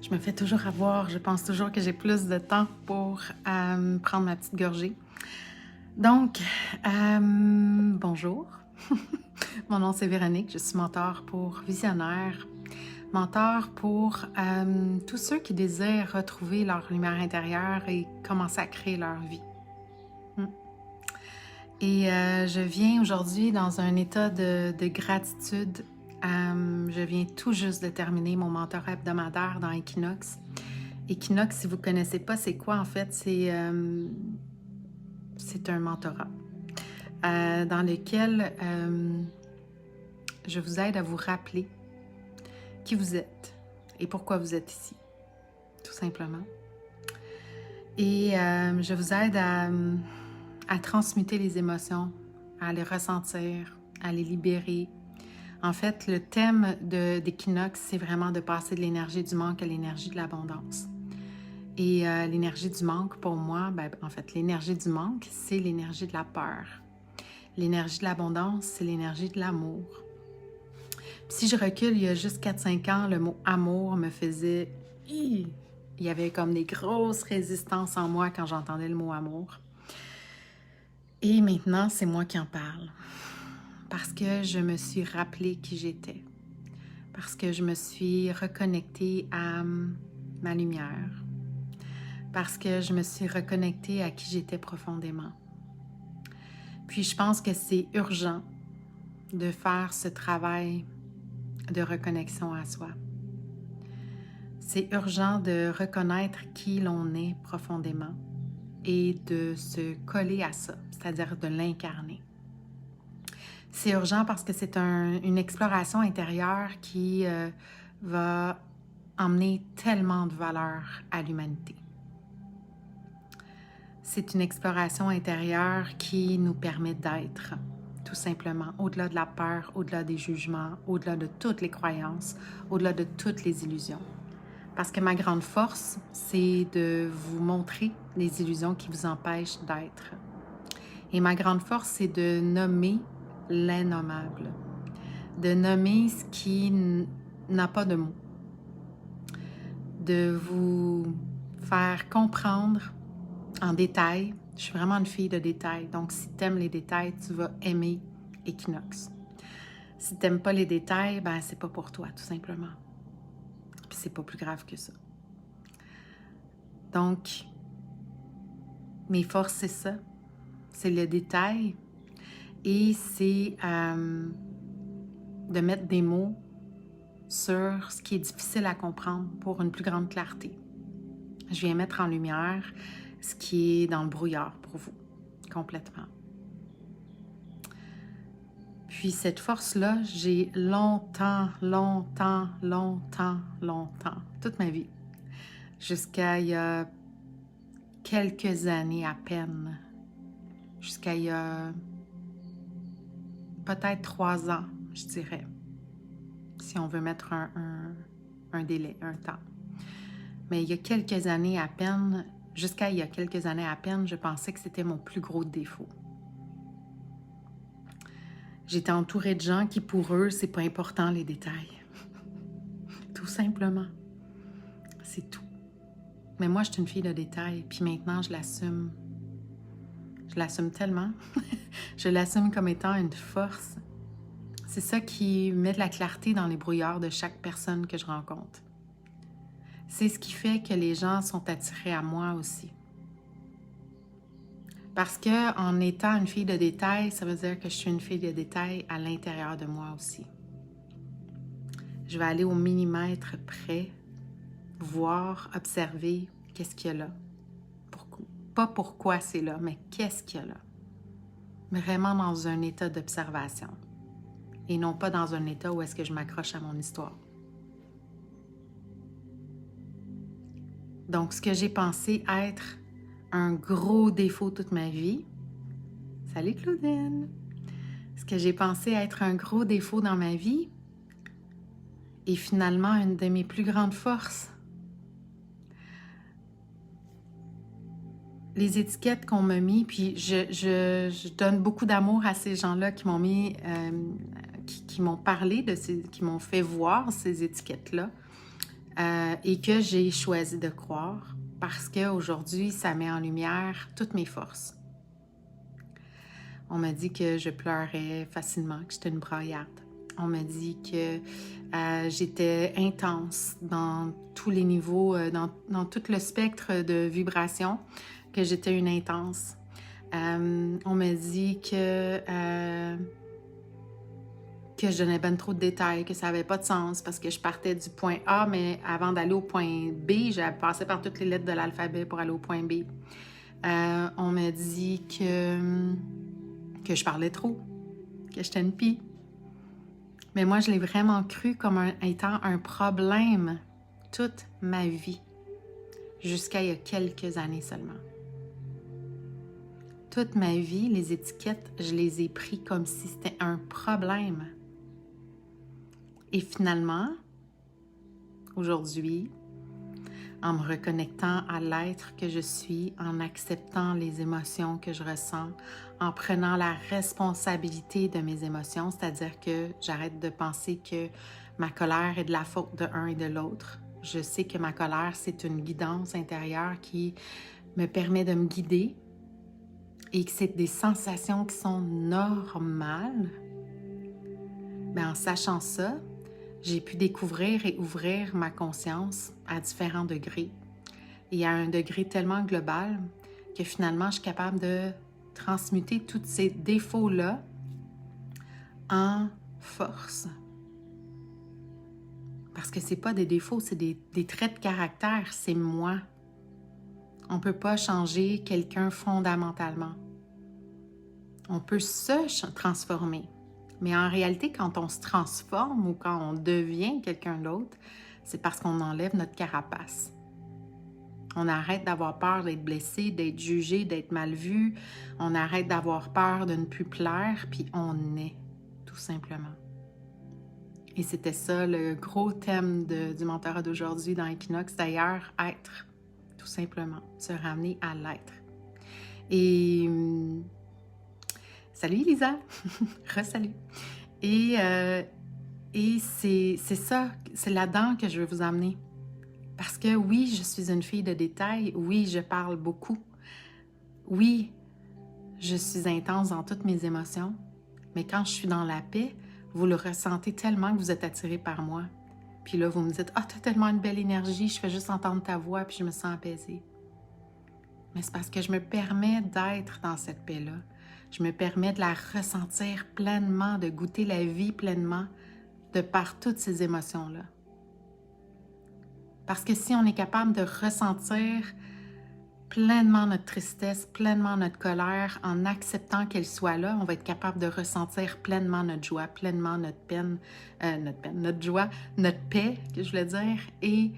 Je me fais toujours avoir, je pense toujours que j'ai plus de temps pour prendre ma petite gorgée. Donc, bonjour. Mon nom c'est Véronique, je suis mentor pour visionnaires, mentor pour tous ceux qui désirent retrouver leur lumière intérieure et commencer à créer leur vie. Et je viens aujourd'hui dans un état de gratitude. Je viens tout juste de terminer mon mentorat hebdomadaire dans Equinox. Equinox, si vous ne connaissez pas, c'est quoi en fait? C'est un mentorat dans lequel je vous aide à vous rappeler qui vous êtes et pourquoi vous êtes ici, tout simplement. Et je vous aide à transmuter les émotions, à les ressentir, à les libérer. En fait, le thème d'Equinox, c'est vraiment de passer de l'énergie du manque à l'énergie de l'abondance. Et l'énergie du manque, pour moi, en fait, l'énergie du manque, c'est l'énergie de la peur. L'énergie de l'abondance, c'est l'énergie de l'amour. Si je recule, il y a juste 4-5 ans, le mot « amour » me faisait... Il y avait comme des grosses résistances en moi quand j'entendais le mot « amour ». Et maintenant, c'est moi qui en parle. Parce que je me suis rappelé qui j'étais. Parce que je me suis reconnectée à ma lumière. Parce que je me suis reconnectée à qui j'étais profondément. Puis je pense que c'est urgent de faire ce travail de reconnexion à soi. C'est urgent de reconnaître qui l'on est profondément et de se coller à ça, c'est-à-dire de l'incarner. C'est urgent parce que c'est une exploration intérieure qui va emmener tellement de valeur à l'humanité. C'est une exploration intérieure qui nous permet d'être, tout simplement, au-delà de la peur, au-delà des jugements, au-delà de toutes les croyances, au-delà de toutes les illusions. Parce que ma grande force, c'est de vous montrer les illusions qui vous empêchent d'être. Et ma grande force, c'est de nommer l'innommable, de nommer ce qui n'a pas de mots, de vous faire comprendre en détail. Je suis vraiment une fille de détails, donc si tu aimes les détails, tu vas aimer Equinox. Si tu n'aimes pas les détails, c'est pas pour toi, tout simplement. Puis c'est pas plus grave que ça. Donc, mes forces, c'est ça. C'est le détail et c'est de mettre des mots sur ce qui est difficile à comprendre pour une plus grande clarté. Je viens mettre en lumière ce qui est dans le brouillard pour vous, complètement. Puis cette force-là, j'ai longtemps, toute ma vie, jusqu'à il y a quelques années à peine, jusqu'à il y a peut-être 3 ans, je dirais, si on veut mettre un délai, un temps. Mais il y a quelques années à peine, jusqu'à il y a quelques années à peine, je pensais que c'était mon plus gros défaut. J'étais entourée de gens qui, pour eux, c'est pas important les détails. Tout simplement. C'est tout. Mais moi, je suis une fille de détails, puis maintenant, je l'assume. Je l'assume tellement. Je l'assume comme étant une force. C'est ça qui met de la clarté dans les brouillards de chaque personne que je rencontre. C'est ce qui fait que les gens sont attirés à moi aussi. Parce que en étant une fille de détail, ça veut dire que je suis une fille de détail à l'intérieur de moi aussi. Je vais aller au millimètre près, voir, observer qu'est-ce qu'il y a là. Pas pourquoi c'est là, mais qu'est-ce qu'il y a là. Vraiment dans un état d'observation. Et non pas dans un état où est-ce que je m'accroche à mon histoire. Donc, ce que j'ai pensé être un gros défaut toute ma vie... Salut Claudine! Ce que j'ai pensé être un gros défaut dans ma vie est finalement une de mes plus grandes forces. Les étiquettes qu'on m'a mis, puis je donne beaucoup d'amour à ces gens-là qui m'ont mis, qui m'ont parlé de qui m'ont fait voir ces étiquettes-là. et que j'ai choisi de croire parce qu'aujourd'hui, ça met en lumière toutes mes forces. On m'a dit que je pleurais facilement, que j'étais une braillarde. On m'a dit que j'étais intense dans tous les niveaux, dans tout le spectre de vibrations, que j'étais une intense. On m'a dit que je donnais ben trop de détails, que ça n'avait pas de sens parce que je partais du point A, mais avant d'aller au point B, j'avais passé par toutes les lettres de l'alphabet pour aller au point B. On m'a dit que je parlais trop, que j'étais une pie. Mais moi, je l'ai vraiment cru comme étant un problème toute ma vie, jusqu'à il y a quelques années seulement. Toute ma vie, les étiquettes, je les ai pris comme si c'était un problème. Et finalement, aujourd'hui, en me reconnectant à l'être que je suis, en acceptant les émotions que je ressens, en prenant la responsabilité de mes émotions, c'est-à-dire que j'arrête de penser que ma colère est de la faute de l'un et de l'autre. Je sais que ma colère, c'est une guidance intérieure qui me permet de me guider et que c'est des sensations qui sont normales. Mais en sachant ça, j'ai pu découvrir et ouvrir ma conscience à différents degrés et à un degré tellement global que finalement, je suis capable de transmuter tous ces défauts-là en force. Parce que c'est pas des défauts, c'est des traits de caractère, c'est moi. On peut pas changer quelqu'un fondamentalement. On peut se transformer. Mais en réalité, quand on se transforme ou quand on devient quelqu'un d'autre, c'est parce qu'on enlève notre carapace. On arrête d'avoir peur d'être blessé, d'être jugé, d'être mal vu. On arrête d'avoir peur de ne plus plaire, puis on est, tout simplement. Et c'était ça le gros thème du mentorat d'aujourd'hui dans Equinox, d'ailleurs, être, tout simplement, se ramener à l'être. Et salut Lisa, re-salut. Et c'est ça, c'est là-dedans que je veux vous emmener. Parce que oui, je suis une fille de détails, oui, je parle beaucoup, oui, je suis intense dans toutes mes émotions, mais quand je suis dans la paix, vous le ressentez tellement que vous êtes attiré par moi. Puis là, vous me dites « Ah, t'as tellement une belle énergie, je fais juste entendre ta voix, puis je me sens apaisée. » Mais c'est parce que je me permets d'être dans cette paix-là. Je me permets de la ressentir pleinement, de goûter la vie pleinement, de par toutes ces émotions-là. Parce que si on est capable de ressentir pleinement notre tristesse, pleinement notre colère, en acceptant qu'elle soit là, on va être capable de ressentir pleinement notre joie, pleinement notre peine, notre joie, notre paix, que je voulais dire, et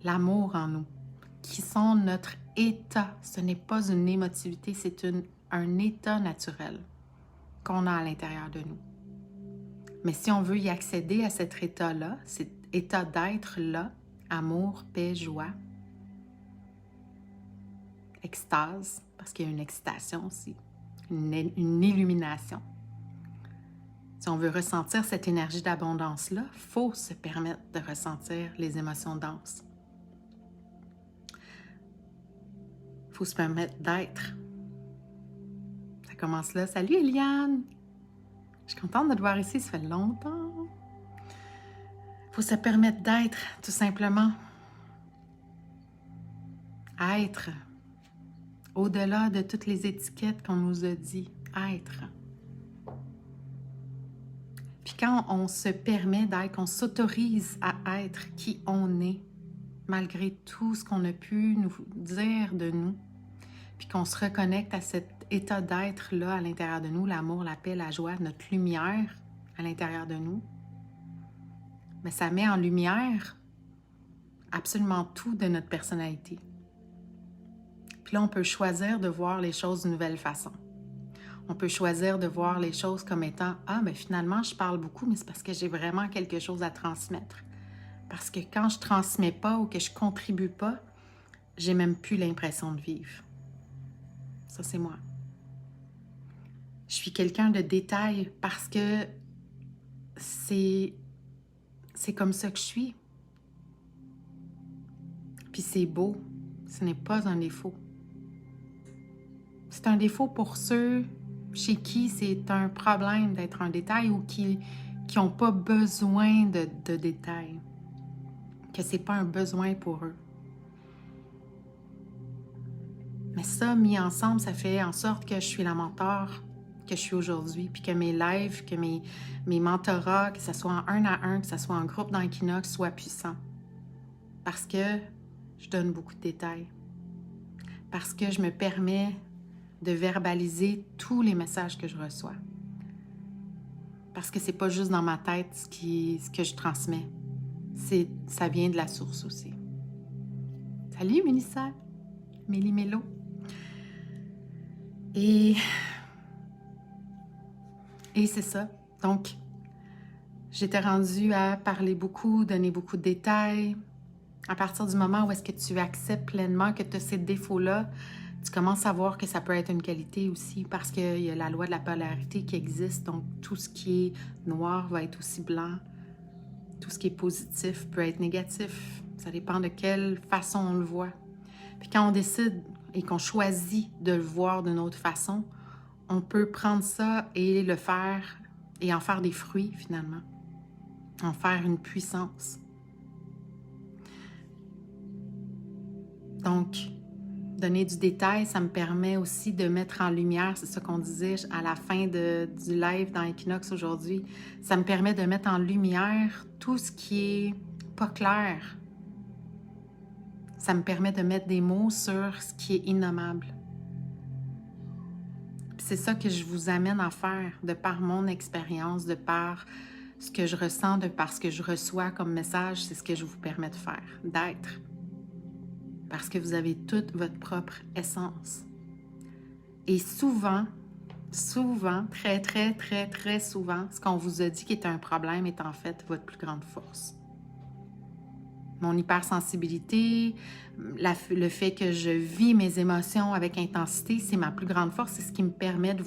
l'amour en nous, qui sont notre état. Ce n'est pas une émotivité, c'est un état naturel qu'on a à l'intérieur de nous. Mais si on veut y accéder à cet état-là, cet état d'être-là, amour, paix, joie, extase, parce qu'il y a une excitation aussi, une illumination. Si on veut ressentir cette énergie d'abondance-là, il faut se permettre de ressentir les émotions denses. Il faut se permettre d'être. Ça commence là. Salut Eliane! Je suis contente de te voir ici, ça fait longtemps. Il faut se permettre d'être, tout simplement. Être. Au-delà de toutes les étiquettes qu'on nous a dit. Être. Puis quand on se permet d'être, qu'on s'autorise à être qui on est, malgré tout ce qu'on a pu nous dire de nous, puis qu'on se reconnecte à cet état d'être-là à l'intérieur de nous, l'amour, la paix, la joie, notre lumière à l'intérieur de nous, mais ça met en lumière absolument tout de notre personnalité. Puis là, on peut choisir de voir les choses d'une nouvelle façon. On peut choisir de voir les choses comme étant « Ah, mais finalement, je parle beaucoup, mais c'est parce que j'ai vraiment quelque chose à transmettre. » Parce que quand je transmets pas ou que je contribue pas, j'ai même plus l'impression de vivre. Ça, c'est moi. Je suis quelqu'un de détail parce que c'est comme ça que je suis. Puis c'est beau, ce n'est pas un défaut. C'est un défaut pour ceux chez qui c'est un problème d'être un détail ou qui n'ont pas besoin de détails, que c'est pas un besoin pour eux. Mais ça, mis ensemble, ça fait en sorte que je suis la mentor que je suis aujourd'hui, puis que mes lives, que mes mentorats, que ce soit en 1 à 1, que ce soit en groupe dans Equinox, soient puissants. Parce que je donne beaucoup de détails. Parce que je me permets de verbaliser tous les messages que je reçois. Parce que c'est pas juste dans ma tête ce que je transmets. Ça vient de la source aussi. Salut Mélissa, Méli-Mélo. Et c'est ça. Donc, j'étais rendue à parler beaucoup, donner beaucoup de détails. À partir du moment où est-ce que tu acceptes pleinement que tu as ces défauts-là, tu commences à voir que ça peut être une qualité aussi parce qu'il y a la loi de la polarité qui existe. Donc, tout ce qui est noir va être aussi blanc. Tout ce qui est positif peut être négatif. Ça dépend de quelle façon on le voit. Puis quand on décide et qu'on choisit de le voir d'une autre façon, on peut prendre ça et le faire et en faire des fruits finalement. En faire une puissance. Donc, donner du détail, ça me permet aussi de mettre en lumière, c'est ça qu'on disait à la fin du live dans Equinox aujourd'hui, ça me permet de mettre en lumière tout ce qui est pas clair. Ça me permet de mettre des mots sur ce qui est innommable. C'est ça que je vous amène à faire de par mon expérience, de par ce que je ressens, de par ce que je reçois comme message, c'est ce que je vous permets de faire, d'être. Parce que vous avez toute votre propre essence. Et souvent, très, très, très, très souvent, ce qu'on vous a dit qui est un problème est en fait votre plus grande force. Mon hypersensibilité, le fait que je vis mes émotions avec intensité, c'est ma plus grande force, c'est ce qui me permet de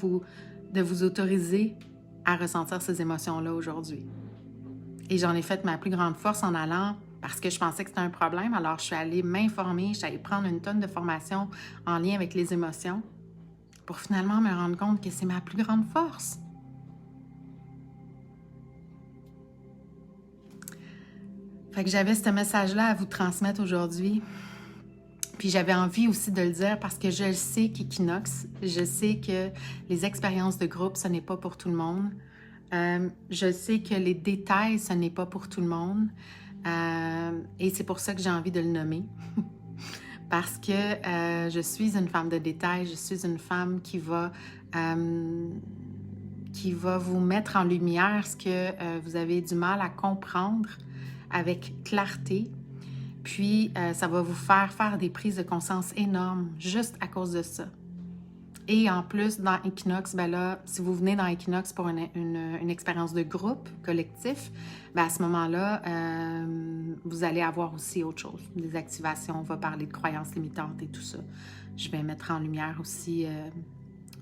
vous autoriser à ressentir ces émotions-là aujourd'hui. Et j'en ai fait ma plus grande force en allant, parce que je pensais que c'était un problème, alors je suis allée m'informer, je suis allée prendre une tonne de formations en lien avec les émotions pour finalement me rendre compte que c'est ma plus grande force. Fait que j'avais ce message-là à vous transmettre aujourd'hui. Puis j'avais envie aussi de le dire parce que je le sais qu'Equinox, je sais que les expériences de groupe, ce n'est pas pour tout le monde. Je sais que les détails, ce n'est pas pour tout le monde. Et c'est pour ça que j'ai envie de le nommer. Parce que je suis une femme de détails, je suis une femme qui va vous mettre en lumière ce que vous avez du mal à comprendre avec clarté. Puis, ça va vous faire des prises de conscience énormes juste à cause de ça. Et en plus, dans Equinox, ben là, si vous venez dans Equinox pour une expérience de groupe collectif, ben à ce moment-là, vous allez avoir aussi autre chose, des activations, on va parler de croyances limitantes et tout ça. Je vais mettre en lumière aussi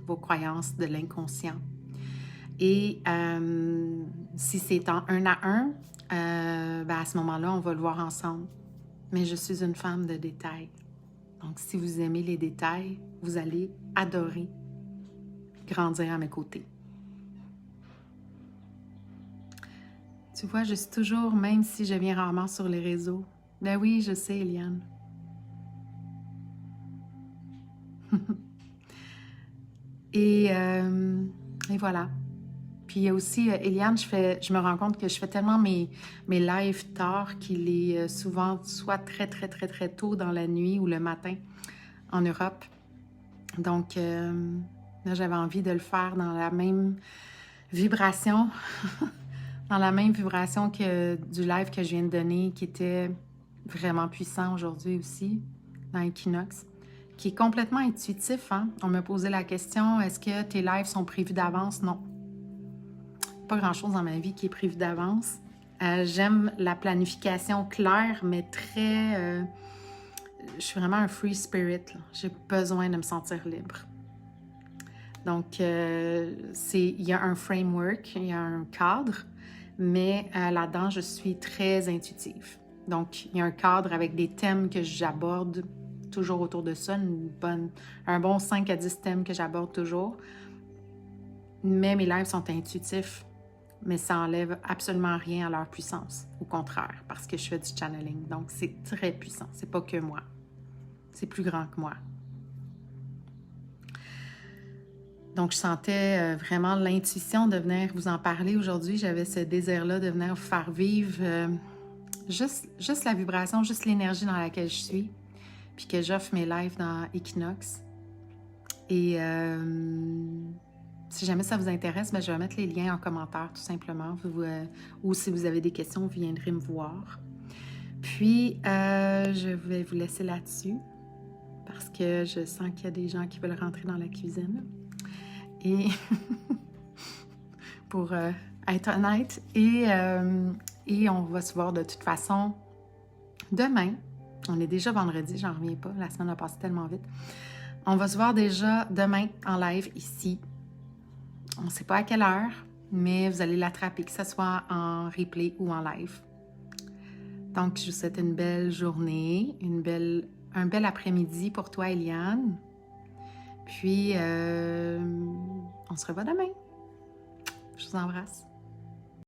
vos croyances de l'inconscient. Et si c'est en 1 à 1, ben à ce moment-là, on va le voir ensemble. Mais je suis une femme de détails. Donc, si vous aimez les détails, vous allez adorer grandir à mes côtés. Tu vois, je suis toujours, même si je viens rarement sur les réseaux. Ben oui, je sais, Eliane. Et voilà. Puis il y a aussi, Eliane, je me rends compte que je fais tellement mes lives tard qu'il est souvent soit très, très, très, très tôt dans la nuit ou le matin en Europe. Donc, là, j'avais envie de le faire dans la même vibration, dans la même vibration que du live que je viens de donner, qui était vraiment puissant aujourd'hui aussi, dans Equinox, qui est complètement intuitif. Hein? On me posait la question, est-ce que tes lives sont prévus d'avance? Non. Pas grand-chose dans ma vie qui est prévu d'avance. J'aime la planification claire, mais très... je suis vraiment un free spirit. J'ai besoin de me sentir libre. Donc, il y a un framework, il y a un cadre, mais là-dedans, je suis très intuitive. Donc, il y a un cadre avec des thèmes que j'aborde toujours autour de ça, un bon 5 à 10 thèmes que j'aborde toujours. Mais mes lives sont intuitifs, mais ça enlève absolument rien à leur puissance. Au contraire, parce que je fais du channeling. Donc, c'est très puissant. C'est pas que moi. C'est plus grand que moi. Donc, je sentais vraiment l'intuition de venir vous en parler aujourd'hui. J'avais ce désir-là de venir vous faire vivre juste la vibration, juste l'énergie dans laquelle je suis. Puis que j'offre mes lives dans Equinox. Et si jamais ça vous intéresse, je vais mettre les liens en commentaire tout simplement. Ou si vous avez des questions, vous viendrez me voir. Puis, je vais vous laisser là-dessus parce que je sens qu'il y a des gens qui veulent rentrer dans la cuisine. Et pour être honnête, et on va se voir de toute façon demain. On est déjà vendredi, j'en reviens pas, la semaine a passé tellement vite. On va se voir déjà demain en live ici. On ne sait pas à quelle heure, mais vous allez l'attraper, que ce soit en replay ou en live. Donc, je vous souhaite une belle journée, un bel après-midi pour toi, Eliane. Puis, on se revoit demain. Je vous embrasse.